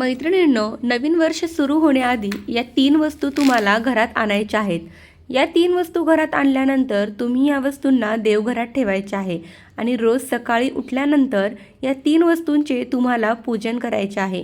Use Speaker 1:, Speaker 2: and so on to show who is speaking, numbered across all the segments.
Speaker 1: मैत्रिणींनो, नवीन वर्ष सुरू होण्याआधी या 3 वस्तू तुम्हाला घरात आणायच्या आहेत. या 3 वस्तू घरात आणल्यानंतर तुम्ही या वस्तूंना देवघरात ठेवायच्या आहे आणि रोज सकाळी उठल्यानंतर या 3 वस्तूंचे तुम्हाला पूजन करायचे आहे.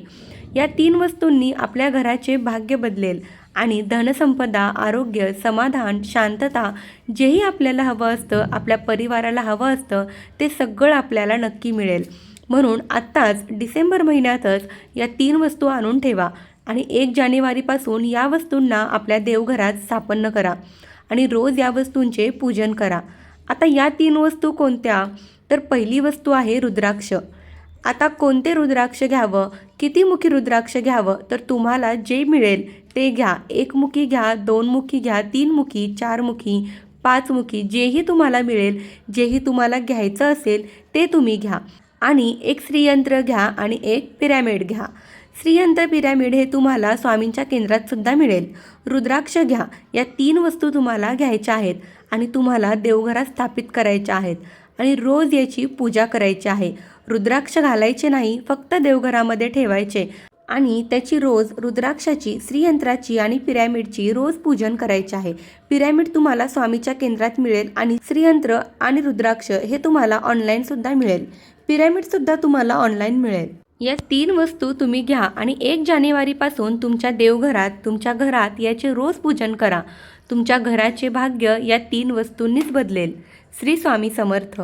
Speaker 1: या 3 वस्तूंनी आपल्या घराचे भाग्य बदलेल आणि धनसंपदा, आरोग्य, समाधान, शांतता जेही आपल्याला हवं असतं, आपल्या परिवाराला हवं असतं, ते सगळं आपल्याला नक्की मिळेल. म्हणून आत्ताच डिसेंबर महिन्यातच या 3 वस्तू आणून ठेवा आणि 1 जानेवारीपासून या वस्तूंना आपल्या देवघरात स्थापन करा आणि रोज या वस्तूंचे पूजन करा. आता या 3 वस्तू कोणत्या? तर पहिली वस्तू आहे रुद्राक्ष. आता कोणते रुद्राक्ष घ्यावं, किती मुखी रुद्राक्ष घ्यावं, तर तुम्हाला जे मिळेल ते घ्या. 1 मुखी घ्या, 2 मुखी घ्या, 3 मुखी, 4 मुखी, 5 मुखी, जेही तुम्हाला मिळेल, जेही तुम्हाला घ्यायचं असेल ते तुम्ही घ्या. आणि एक श्रीयंत्र घ्या आणि एक पिरॅमिड घ्या. श्रीयंत्र पिरॅमिड हे तुम्हाला स्वामींच्या केंद्रात सुद्धा मिळेल. रुद्राक्ष घ्या. या 3 वस्तू तुम्हाला घ्यायच्या आहेत आणि तुम्हाला देवघरात स्थापित करायच्या आहेत आणि रोज याची पूजा करायची आहे. रुद्राक्ष घालायचे नाही, फक्त देवघरामध्ये ठेवायचे आणि त्याची रोज रुद्राक्षाची, श्रीयंत्राची आणि पिरॅमिडची रोज पूजन करायचे आहे. पिरॅमिड तुम्हाला स्वामीच्या केंद्रात मिळेल आणि श्रीयंत्र आणि रुद्राक्ष हे तुम्हाला ऑनलाईनसुद्धा मिळेल. पिरॅमिडसुद्धा तुम्हाला ऑनलाईन मिळेल. या 3 वस्तू तुम्ही घ्या आणि 1 जानेवारीपासून तुमच्या देवघरात, तुमच्या घरात याचे रोज पूजन करा. तुमच्या घराचे भाग्य या 3 वस्तूंनीच बदलेल. श्री स्वामी समर्थ.